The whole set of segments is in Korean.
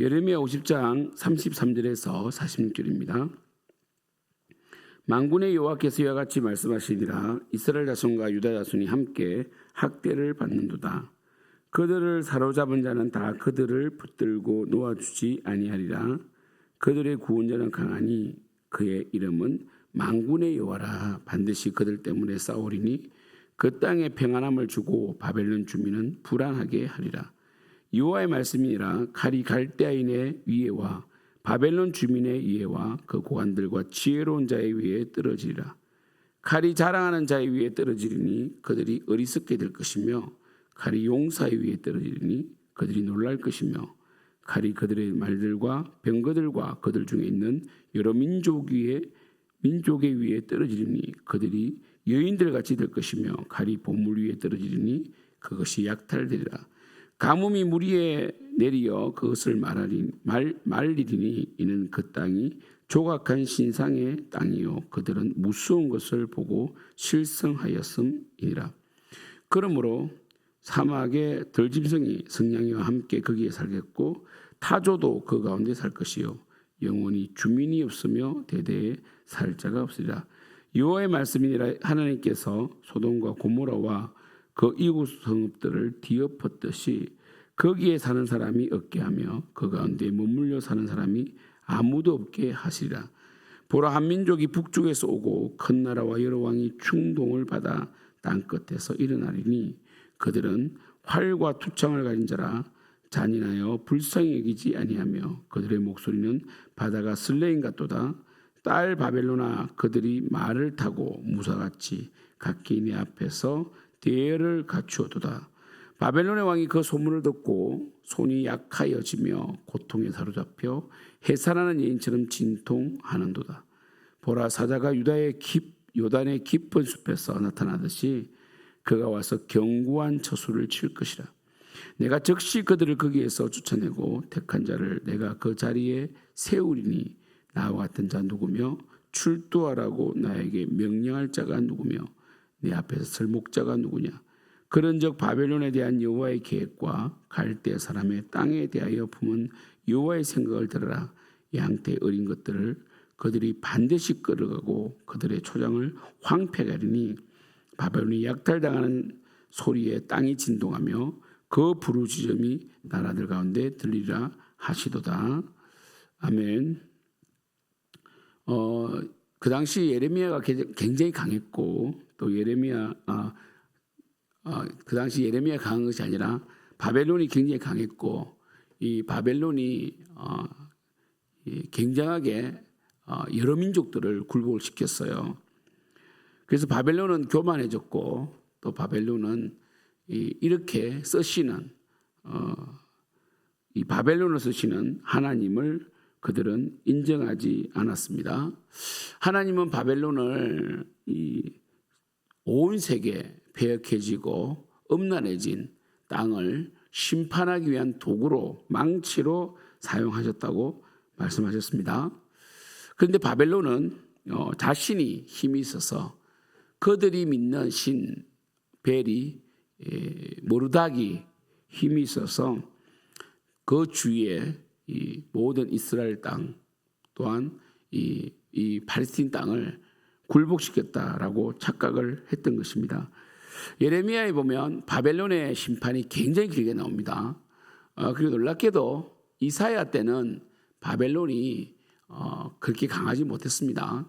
예레미야 50장 33절에서 46절입니다. 만군의 여호와께서 이와 같이 말씀하시니라. 이스라엘 자손과 유다 자손이 함께 학대를 받는도다. 그들을 사로잡은 자는 다 그들을 붙들고 놓아주지 아니하리라. 그들의 구원자는 강하니 그의 이름은 만군의 여호와라. 반드시 그들 때문에 싸우리니 그 땅에 평안함을 주고 바벨론 주민은 불안하게 하리라. 여호와의 말씀이니라. 칼이 갈대아인의 위에와 바벨론 주민의 위에와 그 고관들과 지혜로운 자의 위에 떨어지리라. 칼이 자랑하는 자의 위에 떨어지리니 그들이 어리석게 될 것이며 칼이 용사의 위에 떨어지리니 그들이 놀랄 것이며 칼이 그들의 말들과 병거들과 그들 중에 있는 여러 민족의 위에 떨어지리니 그들이 여인들 같이 될 것이며 칼이 보물 위에 떨어지리니 그것이 약탈되리라. 가뭄이 물 위에 내리어 그것을 말리리니 이는 그 땅이 조각한 신상의 땅이요 그들은 무서운 것을 보고 실성하였음이니라. 그러므로 사막의 들짐승이 성냥이와 함께 거기에 살겠고 타조도 그 가운데 살 것이요 영원히 주민이 없으며 대대에 살 자가 없으리라. 여호와의 말씀이니라. 하나님께서 소돔과 고모라와 그 이웃 성읍들을 뒤엎었듯이 거기에 사는 사람이 없게 하며 그 가운데 머물러 사는 사람이 아무도 없게 하시리라. 보라, 한 민족이 북쪽에서 오고 큰 나라와 여러 왕이 충동을 받아 땅끝에서 일어나리니 그들은 활과 투창을 가진 자라. 잔인하여 불쌍히 여기지 아니하며 그들의 목소리는 바다가 슬레임 같도다. 딸 바벨로나, 그들이 말을 타고 무사같이 각기 네 앞에서 대열을 갖추어도다. 바벨론의 왕이 그 소문을 듣고 손이 약하여지며 고통에 사로잡혀 해산하는 여인처럼 진통하는도다. 보라, 사자가 요단의 깊은 숲에서 나타나듯이 그가 와서 견고한 처수를 칠 것이라. 내가 즉시 그들을 거기에서 쫓아내고 택한 자를 내가 그 자리에 세우리니 나와 같은 자 누구며 출두하라고 나에게 명령할 자가 누구며 내 앞에서 설 목자가 누구냐. 그런즉 바벨론에 대한 여호와의 계획과 갈대 사람의 땅에 대하여 품은 여호와의 생각을 들으라. 양떼 어린 것들을 그들이 반드시 끌어가고 그들의 초장을 황폐하게 하리니 바벨론이 약탈당하는 소리에 땅이 진동하며 그 부르짖음이 나라들 가운데 들리리라 하시도다. 아멘. 그 당시 예레미야가 굉장히 강했고 또 그 당시 예레미야 강한 것이 아니라 바벨론이 굉장히 강했고 이 바벨론이 굉장하게 여러 민족들을 굴복을 시켰어요. 그래서 바벨론은 교만해졌고 또 바벨론은 이렇게 쓰시는 이 바벨론을 쓰시는 하나님을 그들은 인정하지 않았습니다. 하나님은 바벨론을 온 세계에 배역해지고 음란해진 땅을 심판하기 위한 도구로, 망치로 사용하셨다고 말씀하셨습니다. 그런데 바벨론은 자신이 힘이 있어서 그들이 믿는 신 벨이 모르닥이 힘이 있어서 그 주위에 이 모든 이스라엘 땅 또한 이 팔레스틴 땅을 굴복시켰다라고 착각을 했던 것입니다. 예레미야에 보면 바벨론의 심판이 굉장히 길게 나옵니다. 그리고 놀랍게도 이사야 때는 바벨론이 그렇게 강하지 못했습니다.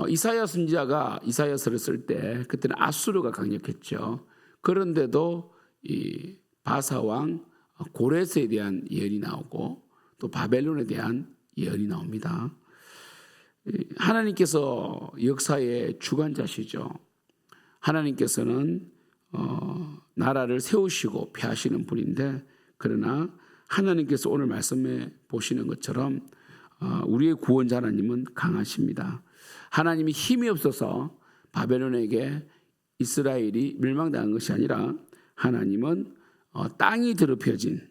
이사야 선지자가 이사야서를 쓸 때 그때는 아수르가 강력했죠. 그런데도 이 바사 왕 고레스에 대한 예언이 나오고 또 바벨론에 대한 예언이 나옵니다. 하나님께서 역사의 주관자시죠. 하나님께서는 나라를 세우시고 폐하시는 분인데 그러나 하나님께서 오늘 말씀에 보시는 것처럼 우리의 구원자 하나님은 강하십니다. 하나님이 힘이 없어서 바벨론에게 이스라엘이 멸망당한 것이 아니라 하나님은 땅이 더럽혀진,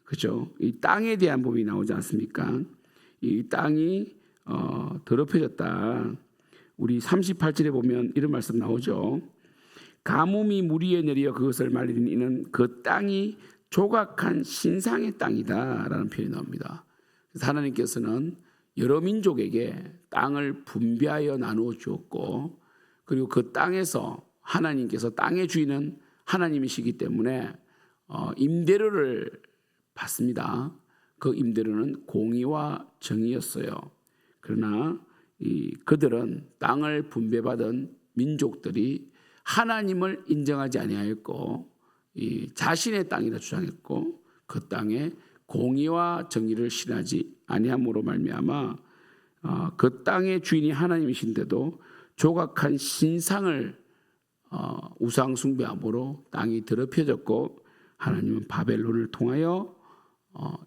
그죠? 이 땅에 대한 법이 나오지 않습니까? 이 땅이 더럽혀졌다. 우리 38절에 보면 이런 말씀 나오죠. 가뭄이 물 위에 내려 그것을 말리는 이는 그 땅이 조각한 신상의 땅이다라는 표현이 나옵니다. 그래서 하나님께서는 여러 민족에게 땅을 분배하여 나누어 주었고, 그리고 그 땅에서 하나님께서 땅의 주인은 하나님이시기 때문에 임대료를 받습니다. 그 임대료는 공의와 정의였어요. 그러나 그들은 땅을 분배받은 민족들이 하나님을 인정하지 아니하였고 자신의 땅이라 주장했고 그 땅에 공의와 정의를 실하지 아니함으로 말미암아 그 땅의 주인이 하나님이신데도 조각한 신상을 우상 숭배함으로 땅이 더럽혀졌고 하나님은 바벨론을 통하여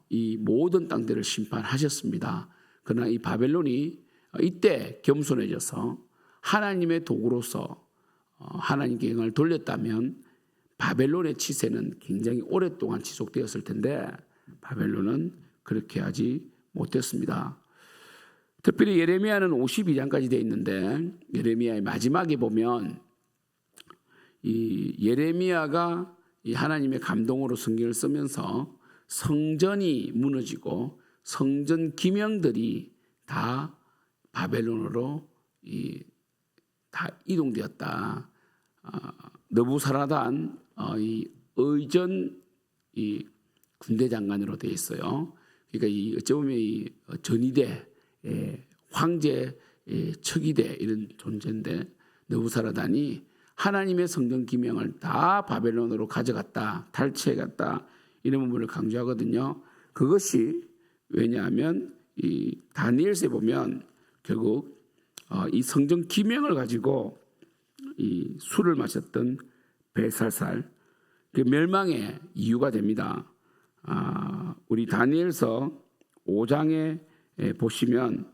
이 모든 땅들을 심판하셨습니다. 그러나 이 바벨론이 이때 겸손해져서 하나님의 도구로서 하나님께 영광을 돌렸다면 바벨론의 치세는 굉장히 오랫동안 지속되었을 텐데 바벨론은 그렇게 하지 못했습니다. 특별히 예레미야는 52장까지 되어 있는데 예레미야의 마지막에 보면 이 예레미야가 이 하나님의 감동으로 성경을 쓰면서 성전이 무너지고 성전 기명들이 다 바벨론으로 다 이동되었다. 느부사라단 이 의전 이 군대 장관으로 되어 있어요. 그러니까 이 어찌 보면 이 전위대 황제 척이대 이런 존재인데 느부사라단이 하나님의 성전 기명을 다 바벨론으로 가져갔다, 탈취해갔다 이런 부분을 강조하거든요. 그것이 왜냐하면 이 다니엘서에 보면 결국 이 성전 기명을 가지고 이 술을 마셨던 벨사살 그 멸망의 이유가 됩니다. 우리 다니엘서 5장에 보시면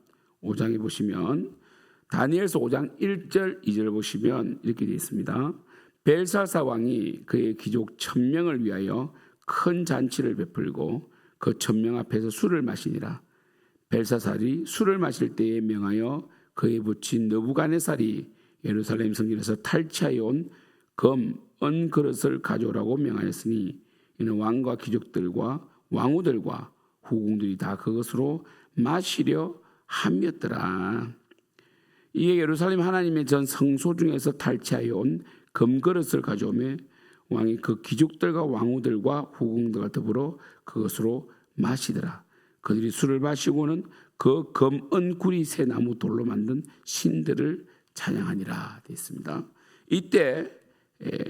다니엘서 5장 1절 2절 보시면 이렇게 되어 있습니다. 벨사살 왕이 그의 귀족 1000명을 위하여 큰 잔치를 베풀고 그 1000명 앞에서 술을 마시니라. 벨사살이 술을 마실 때에 명하여 그에 붙인 느부갓네살이 예루살렘 성전에서 탈취하여 온 금, 은 그릇을 가져오라고 명하였으니 이는 왕과 귀족들과 왕후들과 후궁들이 다 그것으로 마시려 함이었더라. 이에 예루살렘 하나님의 전 성소 중에서 탈취하여 온 금그릇을 가져오매 왕이 그 귀족들과 왕후들과 후궁들과 더불어 그것으로 마시더라. 그들이 술을 마시고는 그 금, 은, 구리, 새 나무, 돌로 만든 신들을 찬양하니라 되어 있습니다. 이때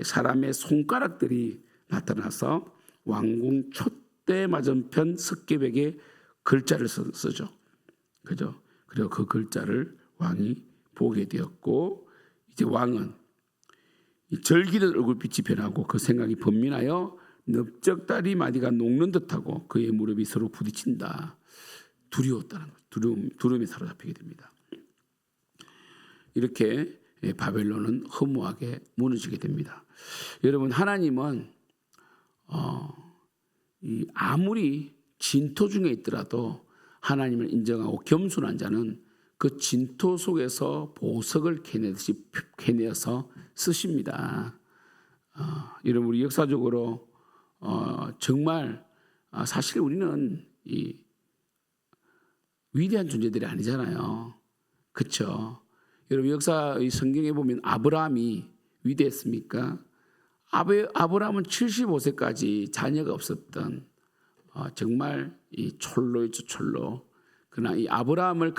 사람의 손가락들이 나타나서 왕궁 촛대 맞은편 석계벽에 글자를 쓰죠. 그죠? 그리고 그 글자를 왕이 보게 되었고 이제 왕은 절기는 얼굴빛이 변하고 그 생각이 번민하여 넓적다리 마디가 녹는 듯하고 그의 무릎이 서로 부딪힌다. 두려웠다는 거예요. 두려움에 사로잡히게 됩니다. 이렇게 바벨론은 허무하게 무너지게 됩니다. 여러분 하나님은 아무리 진토 중에 있더라도 하나님을 인정하고 겸손한 자는 그 진토 속에서 보석을 캐내어서 쓰십니다. 여러분 우리 역사적으로 정말 사실 우리는 이 위대한 존재들이 아니잖아요. 그렇죠? 여러분 역사의 성경에 보면 아브라함이 위대했습니까? 아브라함은 75세까지 자녀가 없었던 정말 이 촐로이죠 촐로. 그러나 이 아브라함을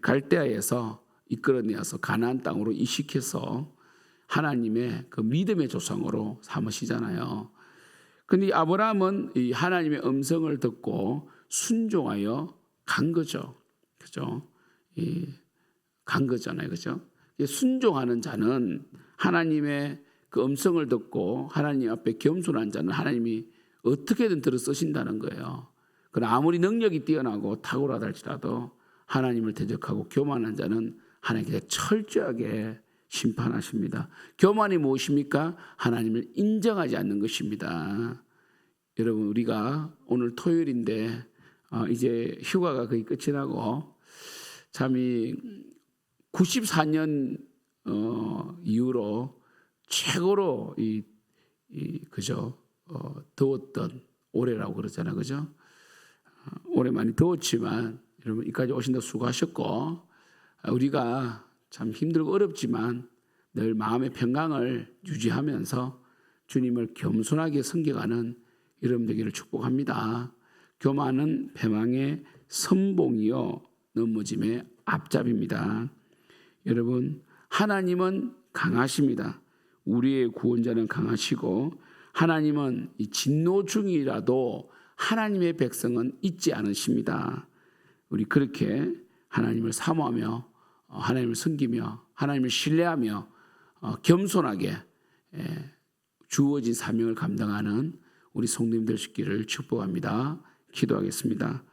갈대아에서 이끌어내어서 가나안 땅으로 이식해서 하나님의 그 믿음의 조상으로 삼으시잖아요. 그런데 아브라함은 이 하나님의 음성을 듣고 순종하여 간 거죠. 그죠? 간 거잖아요. 그죠? 순종하는 자는 하나님의 그 음성을 듣고 하나님 앞에 겸손한 자는 하나님이 어떻게든 들어 쓰신다는 거예요. 그러나 아무리 능력이 뛰어나고 탁월하다 할지라도 하나님을 대적하고 교만한 자는 하나님께서 철저하게 심판하십니다. 교만이 무엇입니까? 하나님을 인정하지 않는 것입니다. 여러분 우리가 오늘 토요일인데 이제 휴가가 거의 끝이 나고 참이 94년 이후로 최고로 이 그죠? 더웠던 올해라고 그러잖아요, 그죠? 올해 많이 더웠지만 여러분 이까지 오신다 수고하셨고, 우리가 참 힘들고 어렵지만 늘 마음의 평강을 유지하면서 주님을 겸손하게 섬겨가는 여러분 되기를 축복합니다. 교만은 패망의 선봉이요 넘어짐의 앞잡입니다. 여러분, 하나님은 강하십니다. 우리의 구원자는 강하시고 하나님은 이 진노 중이라도 하나님의 백성은 잊지 않으십니다. 우리 그렇게 하나님을 사모하며 하나님을 섬기며 하나님을 신뢰하며 겸손하게 주어진 사명을 감당하는 우리 성도님들 되시기를 축복합니다. 기도하겠습니다.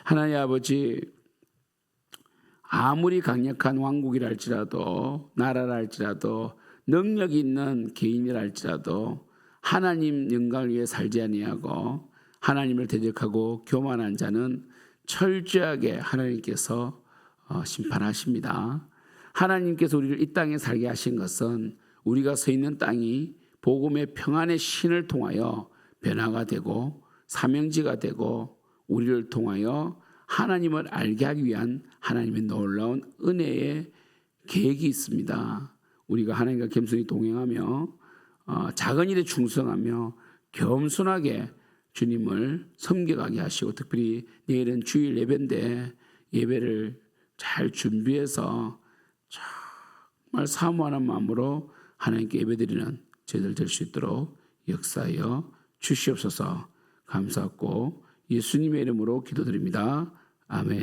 하나님 아버지, 아무리 강력한 왕국이라 할지라도 나라라 할지라도 능력 있는 개인이라 할지라도 하나님 영광을 위해 살지 아니하고 하나님을 대적하고 교만한 자는 철저하게 하나님께서 심판하십니다. 하나님께서 우리를 이 땅에 살게 하신 것은 우리가 서 있는 땅이 복음의 평안의 신을 통하여 변화가 되고 사명지가 되고 우리를 통하여 하나님을 알게 하기 위한 하나님의 놀라운 은혜의 계획이 있습니다. 우리가 하나님과 겸손히 동행하며 작은 일에 충성하며 겸손하게 주님을 섬겨가게 하시고, 특별히 내일은 주일 예배인데 예배를 잘 준비해서 정말 사모하는 마음으로 하나님께 예배드리는 저희들 될 수 있도록 역사하여 주시옵소서. 감사하고 예수님의 이름으로 기도드립니다. 아멘.